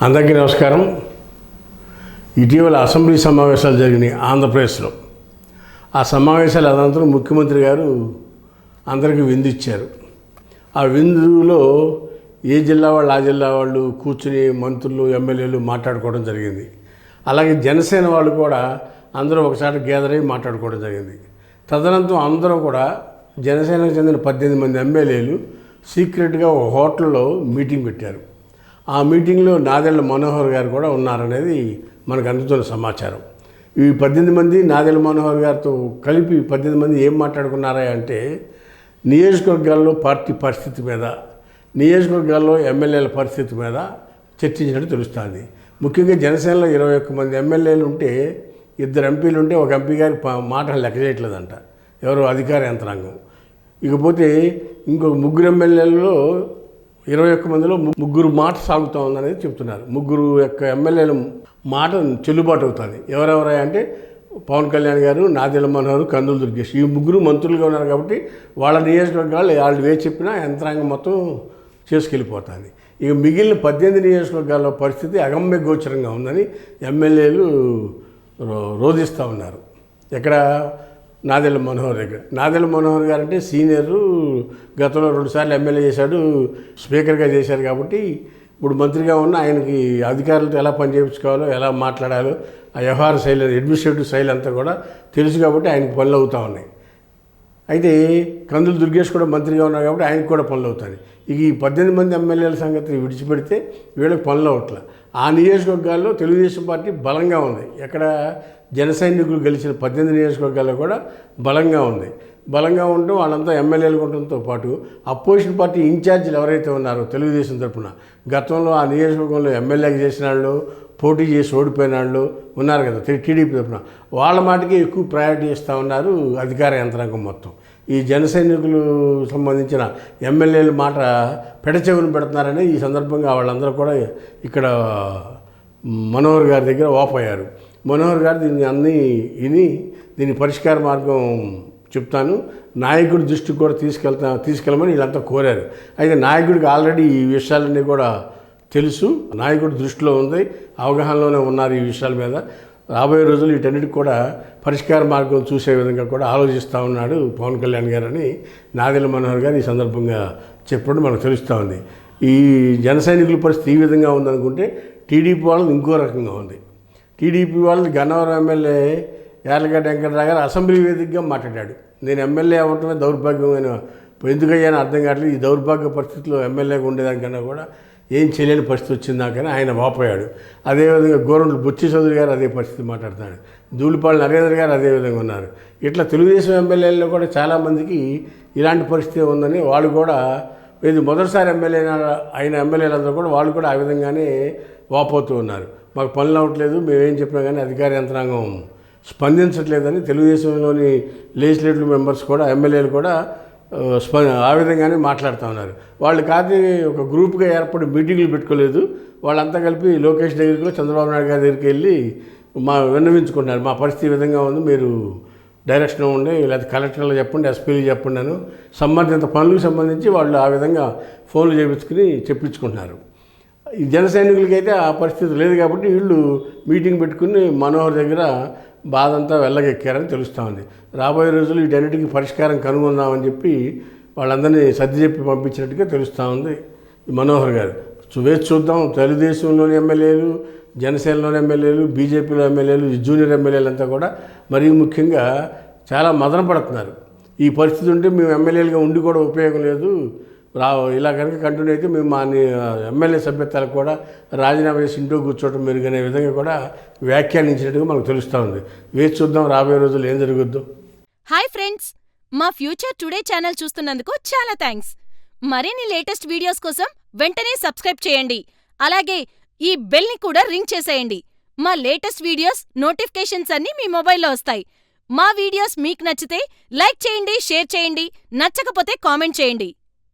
అందరికీ నమస్కారం. ఇటీవల అసెంబ్లీ సమావేశాలు జరిగినాయి ఆంధ్రప్రదేశ్లో. ఆ సమావేశాల అనంతరం ముఖ్యమంత్రి గారు అందరికీ విందు ఇచ్చారు. ఆ విందులో ఏ జిల్లా వాళ్ళు ఆ జిల్లా వాళ్ళు కూర్చుని మంత్రులు ఎమ్మెల్యేలు మాట్లాడుకోవడం జరిగింది. అలాగే జనసేన వాళ్ళు కూడా అందరూ ఒకసారి గ్యాదర్ అయ్యి మాట్లాడుకోవడం జరిగింది. తదనంతరం అందరూ కూడా జనసేనకు చెందిన 18 మంది ఎమ్మెల్యేలు సీక్రెట్గా ఒక హోటల్లో మీటింగ్ పెట్టారు. ఆ మీటింగ్లో నాదెళ్ల మనోహర్ గారు కూడా ఉన్నారనేది మనకు అందుతున్న సమాచారం. ఈ 18 మంది నాదెళ్ల మనోహర్ గారితో కలిపి 18 మంది ఏం మాట్లాడుకున్నారా అంటే నియోజకవర్గాల్లో పార్టీ పరిస్థితి మీద, నియోజకవర్గాల్లో ఎమ్మెల్యేల పరిస్థితి మీద చర్చించినట్టు తెలుస్తుంది. ముఖ్యంగా జనసేనలో 21 మంది ఎమ్మెల్యేలు ఉంటే 2 ఎంపీలు ఉంటే ఒక ఎంపీ గారి మాటలు లెక్క చేయట్లేదంట ఎవరో అధికార యంత్రాంగం. ఇకపోతే ఇంకొక 3 ఎమ్మెల్యేలలో 21 మందిలో 3 మాట సాగుతూ ఉందనేది చెప్తున్నారు. 3 యొక్క ఎమ్మెల్యేల మాట చెల్లుబాటు అవుతుంది. ఎవరెవరా అంటే పవన్ కళ్యాణ్ గారు, నాదెళ్ల మనోహర్, కందుల దుర్గేష్. ఈ 3 మంత్రులుగా ఉన్నారు కాబట్టి వాళ్ళ నియోజకవర్గాలు వాళ్ళు ఏ చెప్పినా యంత్రాంగం మొత్తం చేసుకెళ్ళిపోతుంది. ఇక మిగిలిన 18 నియోజకవర్గాల్లో పరిస్థితి అగమ్య గోచరంగా ఉందని ఎమ్మెల్యేలు రోధిస్తూ ఉన్నారు. ఎక్కడ? నాదెళ్ల మనోహర్ దగ్గర. నాదెళ్ల మనోహర్ గారు అంటే సీనియరు, గతంలో 2 సార్లు ఎమ్మెల్యే చేశాడు, స్పీకర్గా చేశారు కాబట్టి ఇప్పుడు మంత్రిగా ఉన్న ఆయనకి అధికారులతో ఎలా పనిచేయించుకోవాలో, ఎలా మాట్లాడాలో, ఆ వ్యవహార శైలి, అడ్మినిస్ట్రేటివ్ శైలి అంతా కూడా తెలుసు కాబట్టి ఆయనకు పనులు అవుతూ ఉన్నాయి. అయితే కందుల దుర్గేష్ కూడా మంత్రిగా ఉన్నారు కాబట్టి ఆయనకు కూడా పనులు అవుతాయి. ఇక ఈ 18 మంది ఎమ్మెల్యేల సంగతి విడిచిపెడితే వీళ్ళకి పనులు అవట్లా. ఆ నియోజకవర్గాల్లో తెలుగుదేశం పార్టీ బలంగా ఉంది. ఎక్కడ? జన సైనికులు గెలిచిన 18 నియోజకవర్గాల్లో కూడా బలంగా ఉంది. బలంగా ఉండడం వాళ్ళంతా ఎమ్మెల్యేలు ఉండడంతో పాటు అపోజిషన్ పార్టీ ఇన్ఛార్జీలు ఎవరైతే ఉన్నారో తెలుగుదేశం తరఫున గతంలో ఆ నియోజకవర్గంలో ఎమ్మెల్యేగా చేసిన వాళ్ళు, పోటీ చేసి ఓడిపోయిన వాళ్ళు ఉన్నారు కదా టీడీపీ తరఫున, వాళ్ళ మాటకి ఎక్కువ ప్రయారిటీ ఇస్తూ ఉన్నారు అధికార యంత్రాంగం మొత్తం. ఈ జన సైనికులు సంబంధించిన ఎమ్మెల్యేల మాట పెడచెవును పెడుతున్నారని ఈ సందర్భంగా వాళ్ళందరూ కూడా ఇక్కడ మనోహర్ గారి దగ్గర ఓపోయారు. మనోహర్ గారు దీని పరిష్కార మార్గం చెప్తాను, నాయకుడి దృష్టికి కూడా తీసుకెళ్ళమని వీళ్ళంతా కోరారు. అయితే నాయకుడికి ఆల్రెడీ ఈ విషయాలన్నీ కూడా తెలుసు, నాయకుడి దృష్టిలో ఉంది, అవగాహనలోనే ఉన్నారు ఈ విషయాల మీద. రాబోయే రోజులు వీటన్నిటికి కూడా పరిష్కార మార్గం చూసే విధంగా కూడా ఆలోచిస్తూ ఉన్నాడు పవన్ కళ్యాణ్ గారు అని నాదెళ్ల మనోహర్ గారు ఈ సందర్భంగా చెప్పడం మనకు తెలుస్తూ ఉంది. ఈ జన సైనికుల పరిస్థితి ఈ విధంగా ఉందనుకుంటే టీడీపీ వాళ్ళది ఇంకో రకంగా ఉంది. టీడీపీ వాళ్ళది గన్నవరం ఎమ్మెల్యే యార్లగడ్డ వెంకటరావు గారు అసెంబ్లీ వేదికగా మాట్లాడాడు. నేను ఎమ్మెల్యే అవ్వటమే దౌర్భాగ్యమైన, ఎందుకయ్యానో అర్థం కావట్లేదు, ఈ దౌర్భాగ్య పరిస్థితిలో ఎమ్మెల్యేగా ఉండేదానికన్నా కూడా ఏం చేయలేని పరిస్థితి వచ్చిందాకని ఆయన వాపోయాడు. అదేవిధంగా గోరంట్ల బుచ్చి చౌదరి గారు అదే పరిస్థితి మాట్లాడుతున్నాడు. ధూళిపాళ నరేంద్ర గారు అదేవిధంగా ఉన్నారు. ఇట్లా తెలుగుదేశం ఎమ్మెల్యేల్లో కూడా చాలామందికి ఇలాంటి పరిస్థితి ఉందని వాళ్ళు కూడా ఇది మొదటిసారి ఎమ్మెల్యే అయిన ఎమ్మెల్యేలందరూ కూడా వాళ్ళు కూడా ఆ విధంగానే వాపోతూ ఉన్నారు. మాకు పనులు అవ్వట్లేదు, మేమేం చెప్పినా కానీ అధికార యంత్రాంగం స్పందించట్లేదని తెలుగుదేశంలోని లెజిస్లేటివ్ మెంబర్స్ కూడా, ఎమ్మెల్యేలు కూడా ఆ విధంగానే మాట్లాడుతూ ఉన్నారు. వాళ్ళు కాదు ఒక గ్రూప్గా ఏర్పడి మీటింగ్లు పెట్టుకోలేదు, వాళ్ళంతా కలిపి లోకేష్ దగ్గరికి, చంద్రబాబు నాయుడు గారి దగ్గరికి వెళ్ళి విన్నవించుకుంటున్నారు. మా పరిస్థితి ఈ విధంగా ఉంది, మీరు డైరెక్షన్ ఉండి లేకపోతే కలెక్టర్లు చెప్పండి, ఎస్పీలు చెప్పండి అని సంబంధిత పనులకు సంబంధించి వాళ్ళు ఆ విధంగా ఫోన్లు చేయించుకుని చెప్పించుకుంటున్నారు. ఈ జన సైనికులకైతే ఆ పరిస్థితి లేదు కాబట్టి వీళ్ళు మీటింగ్ పెట్టుకుని మనోహర్ దగ్గర బాధ అంతా వెళ్ళగెక్కారని తెలుస్తూ ఉంది. రాబోయే రోజులు వీటన్నిటికీ పరిష్కారం కనుగొందామని చెప్పి వాళ్ళందరినీ సర్ది చెప్పి పంపించినట్టుగా తెలుస్తూ ఉంది మనోహర్ గారు. వేచి చూద్దాం. తెలుగుదేశంలోని ఎమ్మెల్యేలు, జనసేనలోని ఎమ్మెల్యేలు, బీజేపీలో ఎమ్మెల్యేలు, జూనియర్ ఎమ్మెల్యేలంతా కూడా మరీ ముఖ్యంగా చాలా మదన పడుతున్నారు. ఈ పరిస్థితి ఉంటే మేము ఎమ్మెల్యేలుగా ఉండి కూడా ఉపయోగం లేదు, ఇలా కనుక కంటిన్యూ అయితే మేము మా ఎమ్మెల్యే సభ్యత్వాలకు కూడా రాజీనామా చేసి ఇంట్లో కూర్చోవడం మెరుగనే విధంగా కూడా వ్యాఖ్యానించినట్టుగా మనకు తెలుస్తూ ఉంది. వేచి చూద్దాం రాబోయే రోజులు ఏం జరుగుద్దో. హాయ్ ఫ్రెండ్స్, మా ఫ్యూచర్ టుడే ఛానల్ చూస్తున్నందుకు చాలా థ్యాంక్స్. మరిన్ని లేటెస్ట్ వీడియోస్ కోసం వెంటనే సబ్స్క్రైబ్ చేయండి. అలాగే ఈ బెల్ని కూడా రింగ్ చేసేయండి. మా లేటెస్ట్ వీడియోస్ నోటిఫికేషన్స్ అన్నీ మీ మొబైల్లో వస్తాయి. మా వీడియోస్ మీకు నచ్చితే లైక్ చేయండి, షేర్ చేయండి, నచ్చకపోతే కామెంట్ చేయండి.